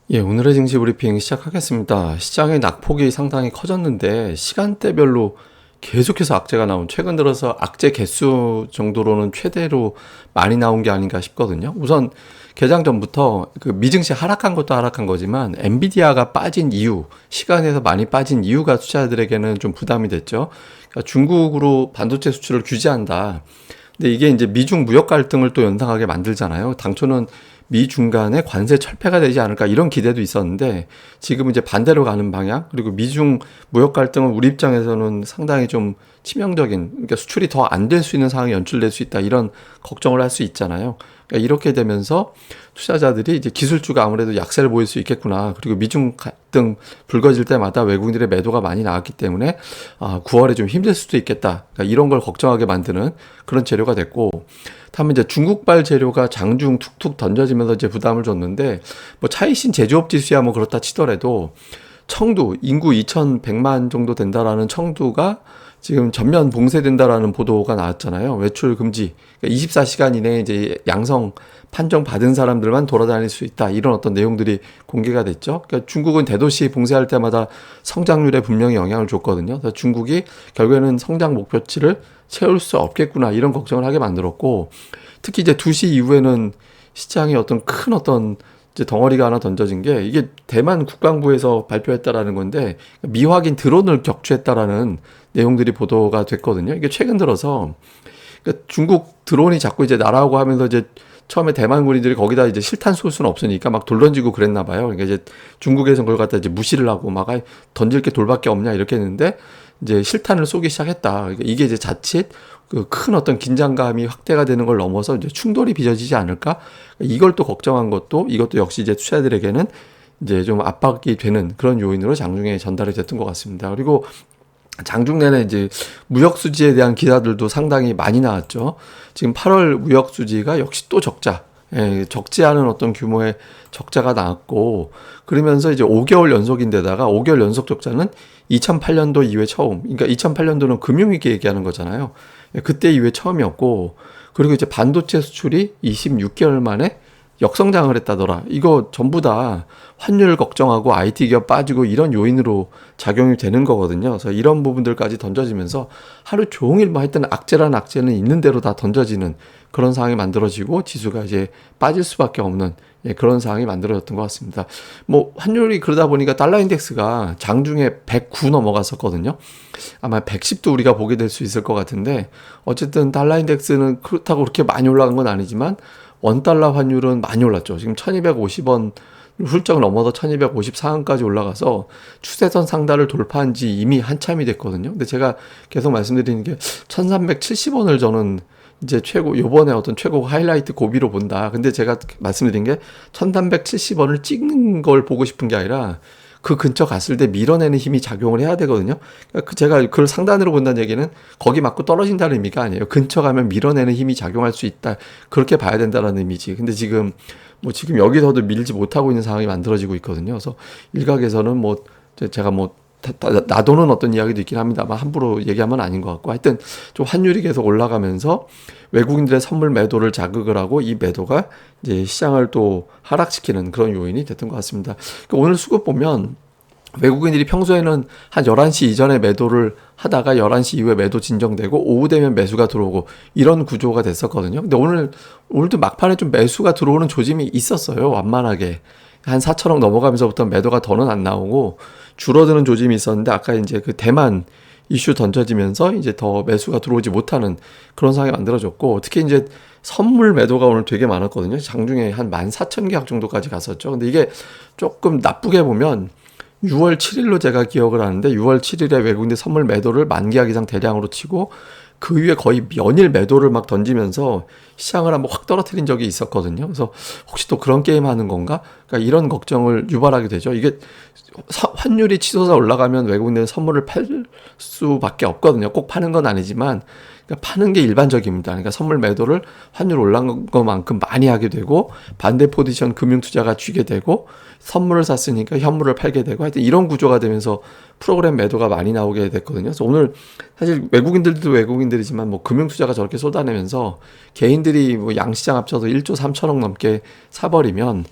예, 오늘의 증시 브리핑 시작하겠습니다. 시장의 낙폭이 상당히 커졌는데 시간대별로 계속해서 악재가 나온 최근 들어서 악재 개수 정도로는 최대로 많이 나온 게 아닌가 싶거든요. 우선 개장 전부터 그 미증시 하락한 것도 하락한 거지만 엔비디아가 빠진 이유, 시간에서 많이 빠진 이유가 투자자들에게는 좀 부담이 됐죠. 그러니까 중국으로 반도체 수출을 규제한다. 근데 이게 이제 미중 무역 갈등을 또 연상하게 만들잖아요. 당초는 미중 간의 관세 철폐가 되지 않을까 이런 기대도 있었는데 지금 이제 반대로 가는 방향, 그리고 미중 무역 갈등은 우리 입장에서는 상당히 좀 치명적인, 그러니까 수출이 더 안 될 수 있는 상황이 연출될 수 있다 이런 걱정을 할 수 있잖아요. 그러니까 이렇게 되면서 투자자들이 이제 기술주가 아무래도 약세를 보일 수 있겠구나. 그리고 미중 갈등 불거질 때마다 외국인들의 매도가 많이 나왔기 때문에 9월에 좀 힘들 수도 있겠다. 그러니까 이런 걸 걱정하게 만드는 그런 재료가 됐고, 다음에 이제 중국발 재료가 장중 툭툭 던져지면서 이제 부담을 줬는데, 뭐 차이신 제조업 지수야 뭐 그렇다 치더라도 청두 인구 2,100만 정도 된다라는 청두가 지금 전면 봉쇄된다라는 보도가 나왔잖아요. 외출 금지. 그러니까 24시간 이내에 이제 양성 판정 받은 사람들만 돌아다닐 수 있다. 이런 어떤 내용들이 공개가 됐죠. 그러니까 중국은 대도시 봉쇄할 때마다 성장률에 분명히 영향을 줬거든요. 그래서 중국이 결국에는 성장 목표치를 채울 수 없겠구나. 이런 걱정을 하게 만들었고, 특히 이제 2시 이후에는 시장에 어떤 큰 어떤 이제 덩어리가 하나 던져진 게, 이게 대만 국방부에서 발표했다라는 건데 미확인 드론을 격추했다라는 내용들이 보도가 됐거든요. 이게 최근 들어서 그러니까 중국 드론이 자꾸 이제 날아오고 하면서 이제 처음에 대만 군인들이 거기다 이제 실탄 쏠 수는 없으니까 막 돌 던지고 그랬나 봐요. 그러니까 이제 중국에서 그걸 갖다 이제 무시를 하고 막 던질 게 돌밖에 없냐 이렇게 했는데 이제 실탄을 쏘기 시작했다. 그러니까 이게 이제 자칫 그 큰 어떤 긴장감이 확대가 되는 걸 넘어서 이제 충돌이 빚어지지 않을까? 이걸 또 걱정한 것도, 이것도 역시 이제 투자들에게는 이제 좀 압박이 되는 그런 요인으로 장중에 전달이 됐던 것 같습니다. 그리고 장중 내내 이제 무역 수지에 대한 기사들도 상당히 많이 나왔죠. 지금 8월 무역 수지가 역시 또 적자. 예, 적지 않은 어떤 규모의 적자가 나왔고, 그러면서 이제 5개월 연속인데다가 5개월 연속 적자는 2008년도 이후에 처음. 그러니까 2008년도는 금융위기 얘기하는 거잖아요. 예, 그때 이후에 처음이었고, 그리고 이제 반도체 수출이 26개월 만에 역성장을 했다더라. 이거 전부 다 환율 걱정하고 IT 기업 빠지고 이런 요인으로 작용이 되는 거거든요. 그래서 이런 부분들까지 던져지면서 하루 종일 뭐 하여튼 악재란 악재는 있는 대로 다 던져지는 그런 상황이 만들어지고 지수가 이제 빠질 수밖에 없는, 예, 그런 상황이 만들어졌던 것 같습니다. 뭐 환율이 그러다 보니까 달러 인덱스가 장중에 109 넘어갔었거든요. 아마 110도 우리가 보게 될 수 있을 것 같은데, 어쨌든 달러 인덱스는 그렇다고 그렇게 많이 올라간 건 아니지만 원달러 환율은 많이 올랐죠. 지금 1250원 훌쩍 넘어서 1254원까지 올라가서 추세선 상단을 돌파한 지 이미 한참이 됐거든요. 근데 제가 계속 말씀드리는 게 1370원을 저는 이제 최고, 요번에 어떤 최고 하이라이트 고비로 본다. 근데 제가 말씀드린 게 1370원을 찍는 걸 보고 싶은 게 아니라 그 근처 갔을 때 밀어내는 힘이 작용을 해야 되거든요. 그러니까 제가 그걸 상단으로 본다는 얘기는 거기 맞고 떨어진다는 의미가 아니에요. 근처 가면 밀어내는 힘이 작용할 수 있다. 그렇게 봐야 된다는 의미지. 근데 지금 지금 여기서도 밀지 못하고 있는 상황이 만들어지고 있거든요. 그래서 일각에서는 제가 나도는 어떤 이야기도 있긴 합니다만 함부로 얘기하면 아닌 것 같고, 하여튼 좀 환율이 계속 올라가면서 외국인들의 선물 매도를 자극을 하고 이 매도가 이제 시장을 또 하락시키는 그런 요인이 됐던 것 같습니다. 그러니까 오늘 수급 보면 외국인들이 평소에는 한 11시 이전에 매도를 하다가 11시 이후에 매도 진정되고 오후 되면 매수가 들어오고 이런 구조가 됐었거든요. 근데 오늘도 막판에 좀 매수가 들어오는 조짐이 있었어요. 완만하게. 한 4천억 넘어가면서부터 매도가 더는 안 나오고 줄어드는 조짐이 있었는데, 아까 이제 그 대만 이슈 던져지면서 이제 더 매수가 들어오지 못하는 그런 상황이 만들어졌고, 특히 이제 선물 매도가 오늘 되게 많았거든요. 장중에 한 14,000계약 정도까지 갔었죠. 근데 이게 조금 나쁘게 보면 6월 7일로 제가 기억을 하는데, 6월 7일에 외국인들 선물 매도를 10,000계약 이상 대량으로 치고 그 위에 거의 연일 매도를 막 던지면서 시장을 한번 확 떨어뜨린 적이 있었거든요. 그래서 혹시 또 그런 게임 하는 건가? 그러니까 이런 걱정을 유발하게 되죠. 이게 환율이 치솟아 올라가면 외국인들은 선물을 팔 수밖에 없거든요. 꼭 파는 건 아니지만, 그러니까 파는 게 일반적입니다. 그러니까 선물 매도를 환율 올라간 것만큼 많이 하게 되고, 반대 포지션 금융투자가 쥐게 되고, 선물을 샀으니까 현물을 팔게 되고, 하여튼 이런 구조가 되면서 프로그램 매도가 많이 나오게 됐거든요. 그래서 오늘 사실 외국인들도 외국인들이지만 금융투자가 저렇게 쏟아내면서 개인들이 양시장 합쳐서 1조 3천억 넘게 사버리면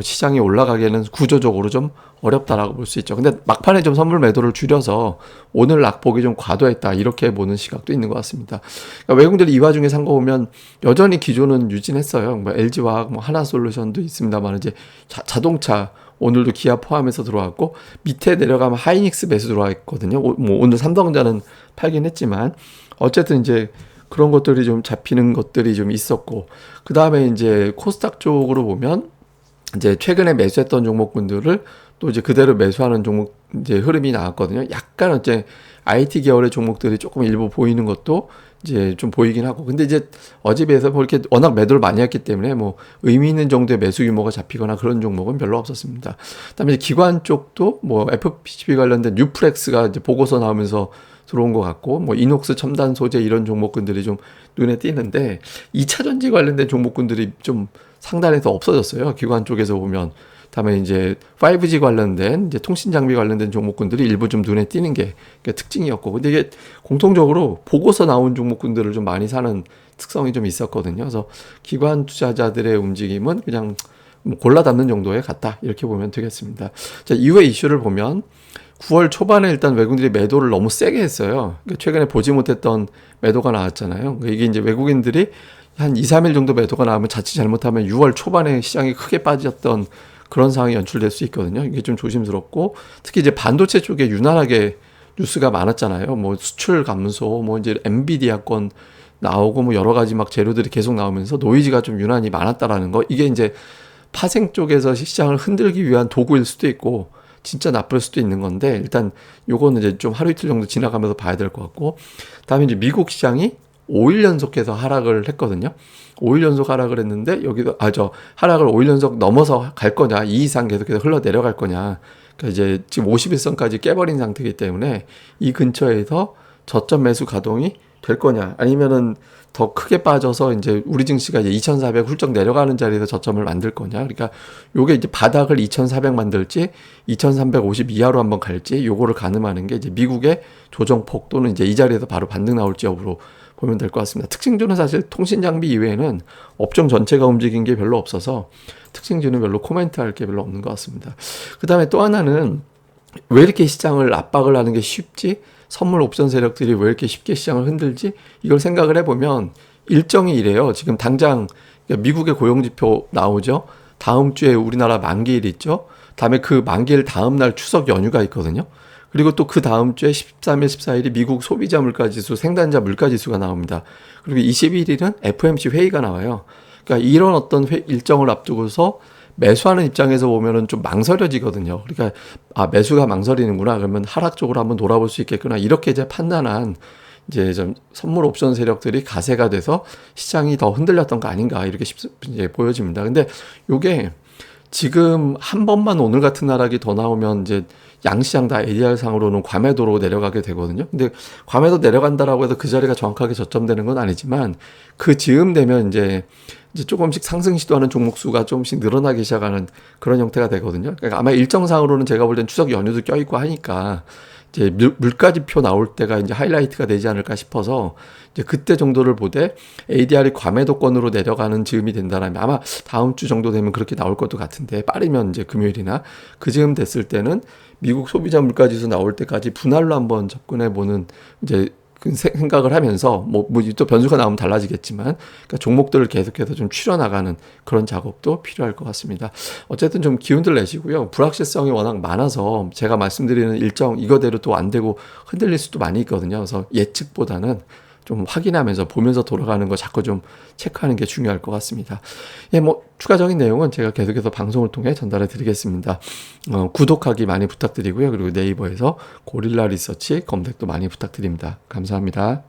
시장이 올라가기에는 구조적으로 좀 어렵다라고 볼 수 있죠. 근데 막판에 좀 선물 매도를 줄여서 오늘 낙폭이 좀 과도했다 이렇게 보는 시각도 있는 것 같습니다. 그러니까 외국인들이 이 와중에 산 거 보면 여전히 기조는 유진했어요. 뭐 LG화학, 뭐 하나솔루션도 있습니다만 이제 자동차 오늘도 기아 포함해서 들어왔고 밑에 내려가면 하이닉스 매수 들어와 있거든요. 뭐 오늘 삼성전자는 팔긴 했지만 어쨌든 이제 그런 것들이 좀 잡히는 것들이 좀 있었고 그 다음에 이제 코스닥 쪽으로 보면 이제 최근에 매수했던 종목군들을 또 이제 그대로 매수하는 종목 이제 흐름이 나왔거든요. 약간 어째 IT 계열의 종목들이 조금 일부 보이는 것도 이제 좀 보이긴 하고. 근데 이제 어제 비해서 뭐 이렇게 워낙 매도를 많이 했기 때문에 뭐 의미 있는 정도의 매수 규모가 잡히거나 그런 종목은 별로 없었습니다. 그다음에 이제 기관 쪽도 뭐 FPGP 관련된 뉴프렉스가 이제 보고서 나오면서 들어온 것 같고, 뭐 이녹스 첨단 소재 이런 종목군들이 좀 눈에 띄는데 2차 전지 관련된 종목군들이 좀 상단에서 없어졌어요. 기관 쪽에서 보면. 다음에 이제 5G 관련된 이제 통신 장비 관련된 종목군들이 일부 좀 눈에 띄는 게 특징이었고, 근데 이게 공통적으로 보고서 나온 종목군들을 좀 많이 사는 특성이 좀 있었거든요. 그래서 기관 투자자들의 움직임은 그냥 뭐 골라 담는 정도에 갔다 이렇게 보면 되겠습니다. 자, 이후에 이슈를 보면 9월 초반에 일단 외국인들이 매도를 너무 세게 했어요. 그러니까 최근에 보지 못했던 매도가 나왔잖아요. 그러니까 이게 이제 외국인들이 한 2, 3일 정도 매도가 나오면 자칫 잘못하면 6월 초반에 시장이 크게 빠졌던 그런 상황이 연출될 수 있거든요. 이게 좀 조심스럽고 특히 이제 반도체 쪽에 유난하게 뉴스가 많았잖아요. 뭐 수출 감소, 뭐 이제 엔비디아권 나오고 뭐 여러 가지 막 재료들이 계속 나오면서 노이즈가 좀 유난히 많았다라는 거. 이게 이제 파생 쪽에서 시장을 흔들기 위한 도구일 수도 있고 진짜 나쁠 수도 있는 건데 일단 요거는 이제 좀 하루 이틀 정도 지나가면서 봐야 될 것 같고 다음에 이제 미국 시장이 5일 연속해서 하락을 했거든요. 5일 연속 하락을 했는데 여기도 하락을 5일 연속 넘어서 갈 거냐 이 이상 계속해서 흘러 내려갈 거냐 그러니까 이제 지금 51선까지 깨버린 상태이기 때문에 이 근처에서 저점 매수 가동이 될 거냐 아니면은 더 크게 빠져서 이제 우리 증시가 이제 2,400 훌쩍 내려가는 자리에서 저점을 만들 거냐. 그러니까 요게 이제 바닥을 2,400 만들지 2,350 이하로 한번 갈지 요거를 가늠하는 게 이제 미국의 조정폭 또는 이제 이 자리에서 바로 반등 나올지 여부로 보면 될 것 같습니다. 특징주는 사실 통신 장비 이외에는 업종 전체가 움직인 게 별로 없어서 특징주는 별로 코멘트할 게 별로 없는 것 같습니다. 그 다음에 또 하나는 왜 이렇게 시장을 압박을 하는 게 쉽지? 선물 옵션 세력들이 왜 이렇게 쉽게 시장을 흔들지? 이걸 생각을 해보면 일정이 이래요. 지금 당장 미국의 고용지표 나오죠. 다음 주에 우리나라 만기일 있죠. 다음에 그 만기일 다음 날 추석 연휴가 있거든요. 그리고 또 그 다음 주에 13일, 14일이 미국 소비자 물가지수, 생산자 물가지수가 나옵니다. 그리고 21일은 FOMC 회의가 나와요. 그러니까 이런 어떤 일정을 앞두고서 매수하는 입장에서 보면은 좀 망설여지거든요. 그러니까 매수가 망설이는구나. 그러면 하락 쪽으로 한번 돌아볼 수 있겠구나. 이렇게 이제 판단한 이제 좀 선물 옵션 세력들이 가세가 돼서 시장이 더 흔들렸던 거 아닌가 이렇게 이제 보여집니다. 근데 요게 지금 한 번만 오늘 같은 나락이 더 나오면 이제 양시장 다 ADR 상으로는 과매도로 내려가게 되거든요. 근데 과매도 내려간다라고 해서 그 자리가 정확하게 저점되는 건 아니지만 그 즈음 되면 이제 조금씩 상승 시도하는 종목 수가 조금씩 늘어나기 시작하는 그런 형태가 되거든요. 그러니까 아마 일정상으로는 제가 볼 땐 추석 연휴도 껴있고 하니까 이제 물가지표 나올 때가 이제 하이라이트가 되지 않을까 싶어서 이제 그때 정도를 보되 ADR이 과매도권으로 내려가는 즈음이 된다면 아마 다음 주 정도 되면 그렇게 나올 것도 같은데 빠르면 이제 금요일이나 그 즈음 됐을 때는 미국 소비자 물가지수 나올 때까지 분할로 한번 접근해 보는 이제 그 생각을 하면서 뭐 또 변수가 나오면 달라지겠지만 그러니까 종목들을 계속해서 좀 추려나가는 그런 작업도 필요할 것 같습니다. 어쨌든 좀 기운들 내시고요. 불확실성이 워낙 많아서 제가 말씀드리는 일정 이거대로 또 안 되고 흔들릴 수도 많이 있거든요. 그래서 예측보다는 좀 확인하면서 보면서 돌아가는 거 자꾸 좀 체크하는 게 중요할 것 같습니다. 예, 뭐 추가적인 내용은 제가 계속해서 방송을 통해 전달해 드리겠습니다. 구독하기 많이 부탁드리고요. 그리고 네이버에서 고릴라 리서치 검색도 많이 부탁드립니다. 감사합니다.